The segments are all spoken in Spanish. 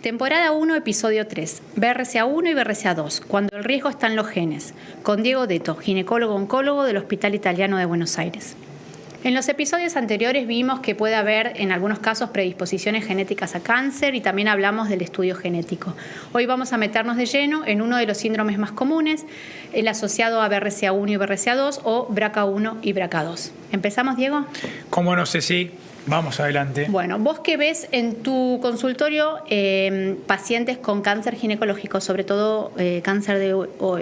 Temporada 1, episodio 3, BRCA1 y BRCA2, cuando el riesgo está en los genes, con Diego Detto, ginecólogo-oncólogo del Hospital Italiano de Buenos Aires. En los episodios anteriores vimos que puede haber en algunos casos predisposiciones genéticas a cáncer y también hablamos del estudio genético. Hoy vamos a meternos de lleno en uno de los síndromes más comunes, el asociado a BRCA1 y BRCA2 o BRCA1 y BRCA2. ¿Empezamos, Diego? ¿Cómo no sé si? Vamos adelante. Bueno, vos que ves en tu consultorio pacientes con cáncer ginecológico, sobre todo cáncer de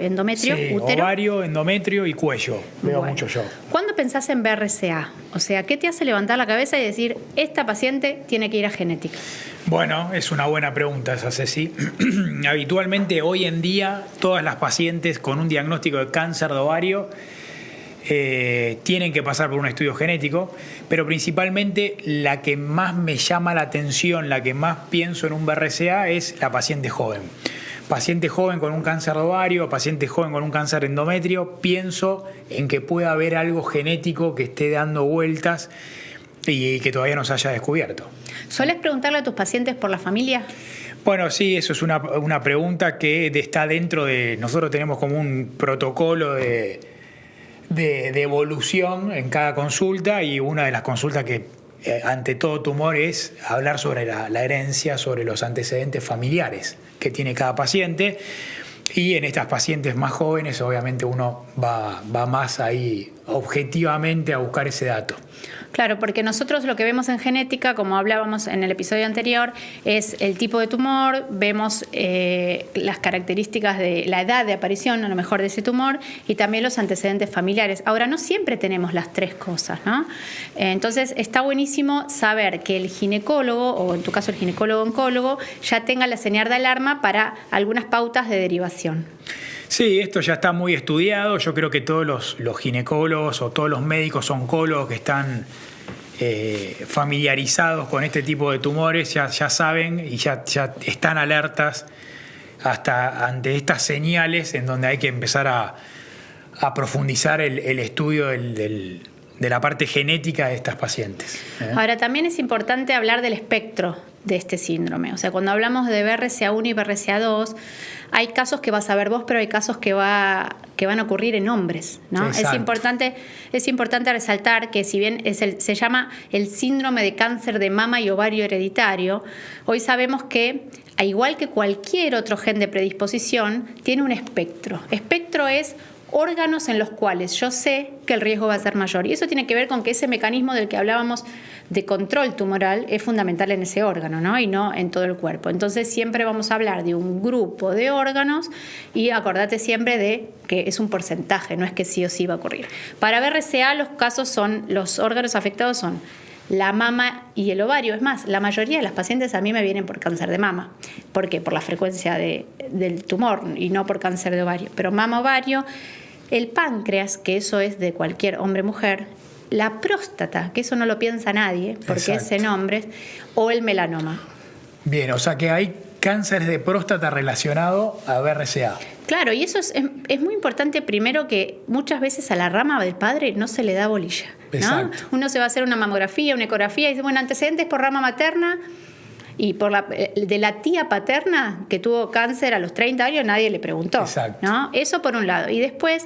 endometrio, sí, útero. Ovario, endometrio y cuello. Veo mucho yo. ¿Cuándo pensás en BRCA? O sea, ¿qué te hace levantar la cabeza y decir, esta paciente tiene que ir a genética? Bueno, es una buena pregunta esa, Ceci. Habitualmente, hoy en día, todas las pacientes con un diagnóstico de cáncer de ovario tienen que pasar por un estudio genético, pero principalmente la que más me llama la atención, la que más pienso en un BRCA es la paciente joven. Paciente joven con un cáncer de ovario, paciente joven con un cáncer de endometrio, pienso en que puede haber algo genético que esté dando vueltas y que todavía no se haya descubierto. ¿Sueles preguntarle a tus pacientes por la familia? Bueno, sí, eso es una pregunta que está dentro de... Nosotros tenemos como un protocolo de evolución en cada consulta, y una de las consultas que ante todo tumor es hablar sobre la herencia, sobre los antecedentes familiares que tiene cada paciente, y en estas pacientes más jóvenes obviamente uno va más ahí objetivamente a buscar ese dato. Claro, porque nosotros lo que vemos en genética, como hablábamos en el episodio anterior, es el tipo de tumor, vemos las características de la edad de aparición, a lo mejor, de ese tumor, y también los antecedentes familiares. Ahora, no siempre tenemos las tres cosas, ¿no? Entonces, está buenísimo saber que el ginecólogo, o en tu caso el ginecólogo-oncólogo, ya tenga la señal de alarma para algunas pautas de derivación. Sí, esto ya está muy estudiado. Yo creo que todos los ginecólogos o todos los médicos oncólogos que están familiarizados con este tipo de tumores ya saben y ya están alertas hasta ante estas señales en donde hay que empezar a profundizar el estudio de la parte genética de estas pacientes. Ahora, también es importante hablar del espectro de este síndrome. O sea, cuando hablamos de BRCA1 y BRCA2, hay casos que vas a ver vos, pero hay casos que van a ocurrir en hombres, ¿no? Es importante resaltar que si bien se llama el síndrome de cáncer de mama y ovario hereditario, hoy sabemos que, al igual que cualquier otro gen de predisposición, tiene un espectro. Espectro es órganos en los cuales yo sé que el riesgo va a ser mayor. Y eso tiene que ver con que ese mecanismo del que hablábamos de control tumoral es fundamental en ese órgano, ¿no? Y no en todo el cuerpo. Entonces siempre vamos a hablar de un grupo de órganos y acordate siempre de que es un porcentaje, no es que sí o sí va a ocurrir. Para BRCA los órganos afectados son la mama y el ovario. Es más, la mayoría de las pacientes a mí me vienen por cáncer de mama. ¿Por qué? Por la frecuencia del tumor y no por cáncer de ovario. Pero mama, ovario, el páncreas, que eso es de cualquier hombre-mujer, la próstata, que eso no lo piensa nadie, porque es en hombres, o el melanoma. Bien, o sea que hay cánceres de próstata relacionado a BRCA. Claro, y eso es muy importante, primero, que muchas veces a la rama del padre no se le da bolilla, ¿no? Exacto. Uno se va a hacer una mamografía, una ecografía, y dice, bueno, antecedentes por rama materna, y de la tía paterna que tuvo cáncer a los 30 años nadie le preguntó. Exacto. ¿No? Eso por un lado. Y después,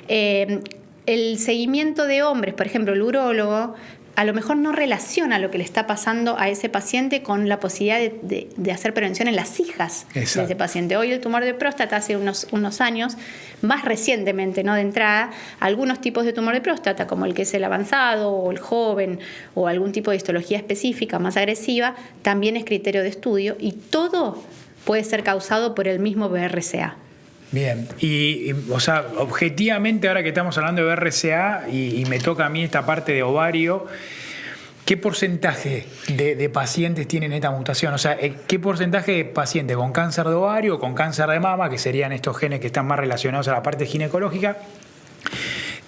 el seguimiento de hombres, por ejemplo, el urólogo, a lo mejor no relaciona lo que le está pasando a ese paciente con la posibilidad de hacer prevención en las hijas. Exacto. De ese paciente. Hoy el tumor de próstata, hace unos años, más recientemente, ¿no? De entrada, algunos tipos de tumor de próstata, como el que es el avanzado o el joven, o algún tipo de histología específica más agresiva, también es criterio de estudio, y todo puede ser causado por el mismo BRCA. Bien, o sea, objetivamente, ahora que estamos hablando de BRCA y me toca a mí esta parte de ovario, ¿qué porcentaje de pacientes tienen esta mutación? O sea, ¿qué porcentaje de pacientes con cáncer de ovario o con cáncer de mama, que serían estos genes que están más relacionados a la parte ginecológica,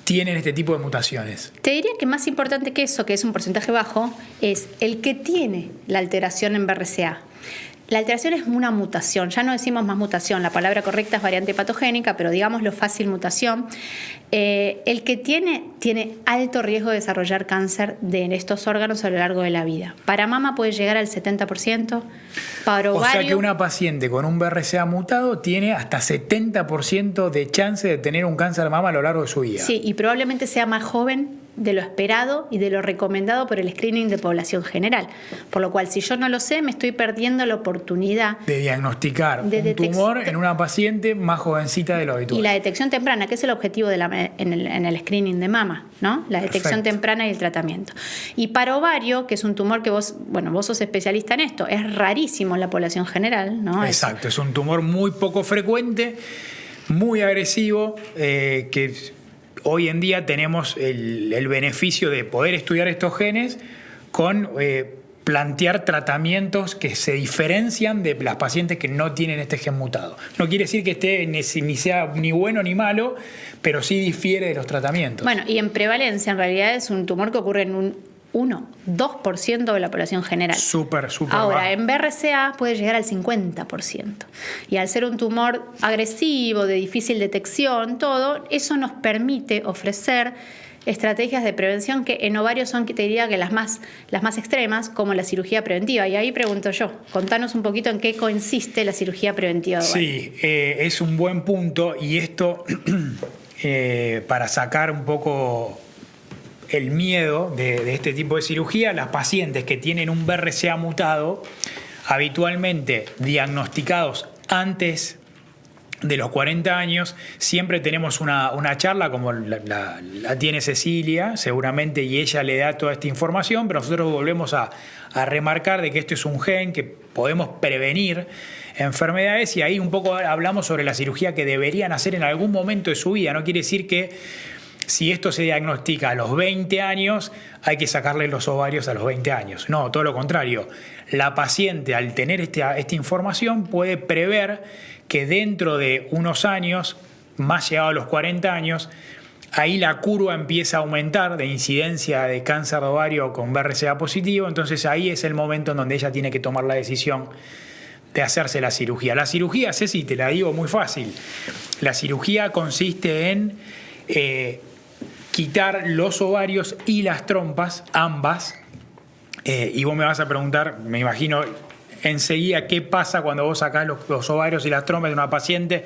tienen este tipo de mutaciones? Te diría que más importante que eso, que es un porcentaje bajo, es el que tiene la alteración en BRCA. La alteración es una mutación, ya no decimos más mutación, la palabra correcta es variante patogénica, pero digámoslo fácil, mutación. El que tiene alto riesgo de desarrollar cáncer de estos órganos a lo largo de la vida. Para mama puede llegar al 70%, para ovario... O sea que una paciente con un BRCA mutado tiene hasta 70% de chance de tener un cáncer de mama a lo largo de su vida. Sí, y probablemente sea más joven de lo esperado y de lo recomendado por el screening de población general. Por lo cual, si yo no lo sé, me estoy perdiendo la oportunidad de diagnosticar un tumor en una paciente más jovencita de lo habitual. Y la detección temprana, que es el objetivo en el screening de mama, ¿no? La detección temprana y el tratamiento. Y para ovario, que es un tumor que vos sos especialista en esto, es rarísimo en la población general, ¿no? Exacto, es un tumor muy poco frecuente, muy agresivo, que hoy en día tenemos el beneficio de poder estudiar estos genes con plantear tratamientos que se diferencian de las pacientes que no tienen este gen mutado. No quiere decir que esté ni sea ni bueno ni malo, pero sí difiere de los tratamientos. Bueno, y en prevalencia en realidad es un tumor que ocurre en un 2% de la población general. Súper Ahora, bajo. en BRCA puede llegar al 50%. Y al ser un tumor agresivo, de difícil detección, todo, eso nos permite ofrecer estrategias de prevención que en ovario son, te diría que las más extremas, como la cirugía preventiva. Y ahí pregunto yo, contanos un poquito en qué consiste la cirugía preventiva de ovario. Sí, es un buen punto y esto para sacar un poco el miedo de este tipo de cirugía, las pacientes que tienen un BRCA mutado, habitualmente diagnosticados antes de los 40 años, siempre tenemos una charla como la tiene Cecilia, seguramente, y ella le da toda esta información, pero nosotros volvemos a remarcar de que esto es un gen que podemos prevenir enfermedades, y ahí un poco hablamos sobre la cirugía que deberían hacer en algún momento de su vida. No quiere decir que si esto se diagnostica a los 20 años, hay que sacarle los ovarios a los 20 años. No, todo lo contrario. La paciente, al tener esta información, puede prever que dentro de unos años, más llegado a los 40 años, ahí la curva empieza a aumentar de incidencia de cáncer de ovario con BRCA positivo. Entonces ahí es el momento en donde ella tiene que tomar la decisión de hacerse la cirugía. La cirugía, Ceci, te la digo muy fácil. La cirugía consiste en quitar los ovarios y las trompas, ambas, y vos me vas a preguntar, me imagino, enseguida qué pasa cuando vos sacás los ovarios y las trompas de una paciente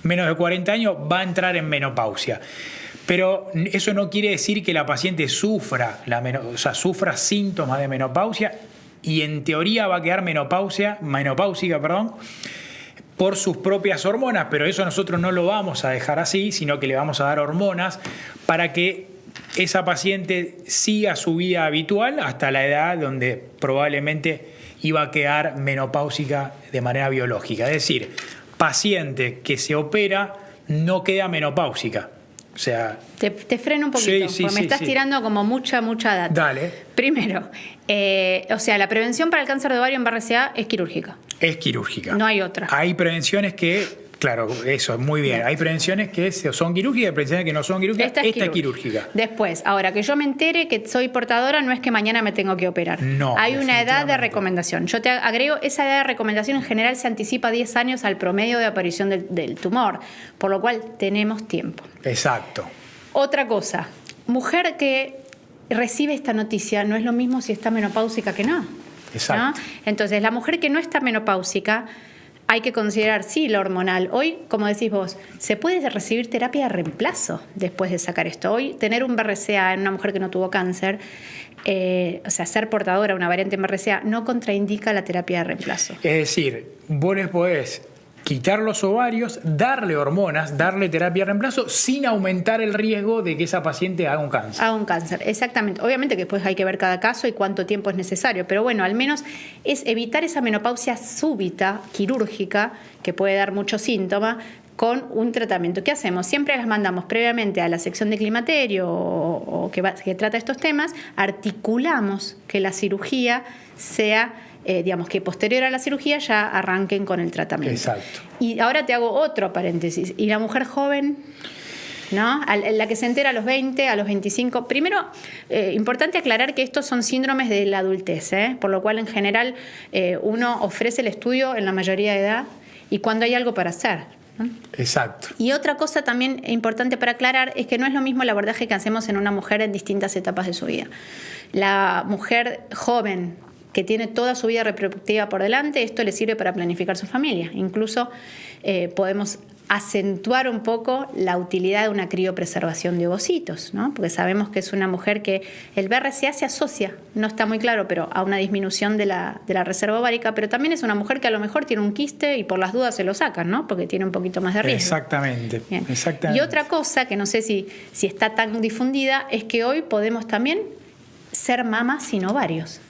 menos de 40 años, va a entrar en menopausia. Pero eso no quiere decir que la paciente sufra síntomas de menopausia, y en teoría va a quedar menopáusica, por sus propias hormonas, pero eso nosotros no lo vamos a dejar así, sino que le vamos a dar hormonas para que esa paciente siga su vida habitual hasta la edad donde probablemente iba a quedar menopáusica de manera biológica. Es decir, paciente que se opera no queda menopáusica. O sea, te freno un poquito, sí, porque me estás tirando como mucha data. Dale. Primero, la prevención para el cáncer de ovario en BRCA es quirúrgica. Es quirúrgica. No hay otra. Hay prevenciones que, claro, eso, muy bien. Hay prevenciones que son quirúrgicas y prevenciones que no son quirúrgicas. Esta es quirúrgica. Después, ahora que yo me entere que soy portadora, no es que mañana me tengo que operar. No. Hay una edad de recomendación. Yo te agrego, esa edad de recomendación en general se anticipa 10 años al promedio de aparición del tumor, por lo cual tenemos tiempo. Exacto. Otra cosa, mujer que recibe esta noticia no es lo mismo si está menopáusica que no. Exacto. ¿No? Entonces, la mujer que no está menopáusica, hay que considerar, sí, lo hormonal. Hoy, como decís vos, se puede recibir terapia de reemplazo después de sacar esto. Hoy, tener un BRCA en una mujer que no tuvo cáncer, ser portadora de una variante en BRCA, no contraindica la terapia de reemplazo. Es decir, vos les podés quitar los ovarios, darle hormonas, darle terapia de reemplazo, sin aumentar el riesgo de que esa paciente haga un cáncer. Haga un cáncer, exactamente. Obviamente que después hay que ver cada caso y cuánto tiempo es necesario, pero bueno, al menos es evitar esa menopausia súbita, quirúrgica, que puede dar muchos síntomas, con un tratamiento. ¿Qué hacemos? Siempre las mandamos previamente a la sección de climaterio o que trata estos temas, articulamos que la cirugía sea que posterior a la cirugía ya arranquen con el tratamiento. Exacto. Y ahora te hago otro paréntesis. ¿Y la mujer joven? ¿no? La que se entera a los 20, a los 25. Primero, importante aclarar que estos son síndromes de la adultez, por lo cual en general uno ofrece el estudio en la mayoría de edad y cuando hay algo para hacer, ¿no? Exacto. Y otra cosa también importante para aclarar es que no es lo mismo el abordaje que hacemos en una mujer en distintas etapas de su vida. La mujer joven que tiene toda su vida reproductiva por delante, esto le sirve para planificar su familia. Incluso podemos acentuar un poco la utilidad de una criopreservación de ovocitos, ¿no? Porque sabemos que es una mujer que el BRCA se asocia, no está muy claro, pero a una disminución de la reserva ovárica, pero también es una mujer que a lo mejor tiene un quiste y por las dudas se lo sacan, ¿no? Porque tiene un poquito más de riesgo. Exactamente. Y otra cosa que no sé si está tan difundida es que hoy podemos también ser mamas sin ovarios,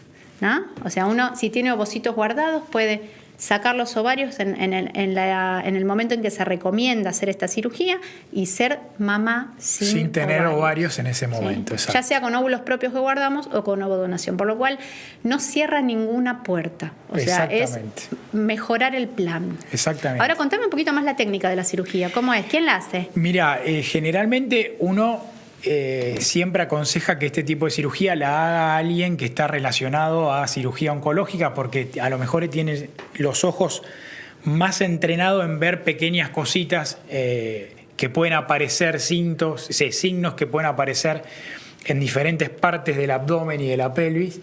¿no? O sea, uno si tiene ovocitos guardados puede sacar los ovarios en el momento en que se recomienda hacer esta cirugía y ser mamá sin tener ovarios en ese momento. ¿Sí? Ya sea con óvulos propios que guardamos o con ovodonación, por lo cual no cierra ninguna puerta. O sea, es mejorar el plan. Exactamente. Ahora contame un poquito más la técnica de la cirugía. ¿Cómo es? ¿Quién la hace? Mira, generalmente uno siempre aconseja que este tipo de cirugía la haga alguien que está relacionado a cirugía oncológica porque a lo mejor tiene los ojos más entrenados en ver pequeñas cositas que pueden aparecer, signos que pueden aparecer en diferentes partes del abdomen y de la pelvis,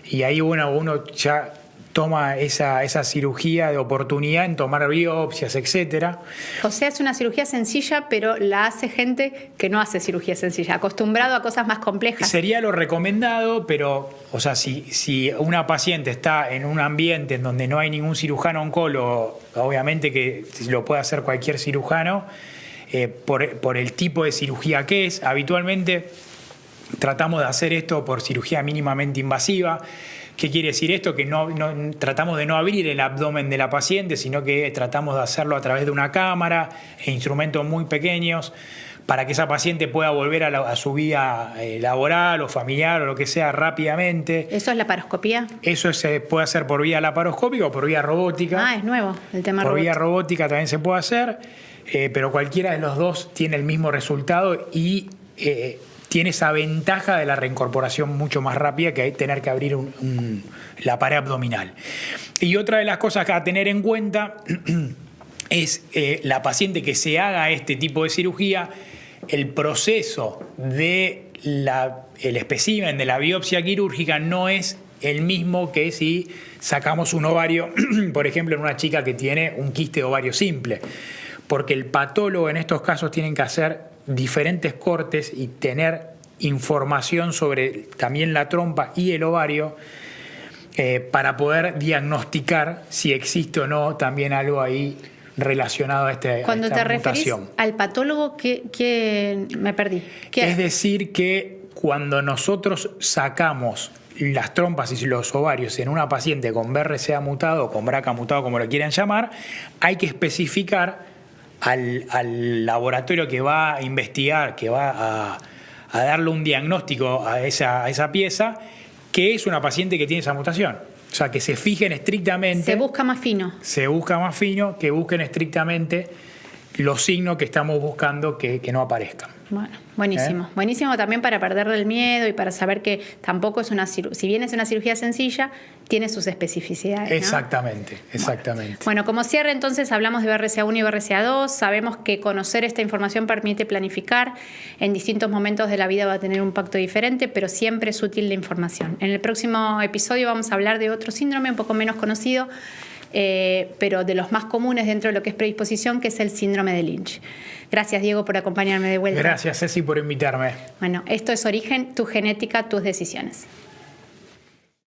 y ahí uno ya toma esa cirugía de oportunidad en tomar biopsias, etcétera. O sea, es una cirugía sencilla, pero la hace gente que no hace cirugía sencilla, acostumbrado a cosas más complejas. Sería lo recomendado, pero, o sea, si una paciente está en un ambiente en donde no hay ningún cirujano oncólogo, obviamente que lo puede hacer cualquier cirujano, por el tipo de cirugía que es. Habitualmente tratamos de hacer esto por cirugía mínimamente invasiva. ¿Qué quiere decir esto? Que no tratamos de no abrir el abdomen de la paciente, sino que tratamos de hacerlo a través de una cámara e instrumentos muy pequeños para que esa paciente pueda volver a su vida laboral o familiar o lo que sea rápidamente. ¿Eso es laparoscopía? Eso se puede hacer por vía laparoscópica o por vía robótica. Ah, es nuevo el tema robótica. Por vía robótica también se puede hacer, pero cualquiera de los dos tiene el mismo resultado y tiene esa ventaja de la reincorporación mucho más rápida que tener que abrir la pared abdominal. Y otra de las cosas a tener en cuenta es la paciente que se haga este tipo de cirugía, el proceso del espécimen de la biopsia quirúrgica no es el mismo que si sacamos un ovario, por ejemplo, en una chica que tiene un quiste de ovario simple, porque el patólogo en estos casos tiene que hacer diferentes cortes y tener información sobre también la trompa y el ovario para poder diagnosticar si existe o no también algo ahí relacionado a esta mutación. Cuando te referís al patólogo, ¿qué me perdí? Es decir, que cuando nosotros sacamos las trompas y los ovarios en una paciente con BRCA mutado o con BRCA mutado, como lo quieran llamar, hay que especificar al laboratorio que va a investigar, que va a darle un diagnóstico a esa pieza, que es una paciente que tiene esa mutación. O sea, que se fijen estrictamente. Se busca más fino. Se busca más fino, que busquen estrictamente los signos que estamos buscando que no aparezcan. Bueno, buenísimo. Buenísimo también para perderle el miedo y para saber que tampoco es una cirugía. Si bien es una cirugía sencilla, tiene sus especificidades, ¿no? Exactamente. Bueno, como cierre entonces hablamos de BRCA1 y BRCA2. Sabemos que conocer esta información permite planificar. En distintos momentos de la vida va a tener un impacto diferente, pero siempre es útil la información. En el próximo episodio vamos a hablar de otro síndrome un poco menos conocido, pero de los más comunes dentro de lo que es predisposición, que es el síndrome de Lynch. Gracias, Diego, por acompañarme de vuelta. Gracias, Ceci, por invitarme. Bueno, esto es Origen, tu genética, tus decisiones.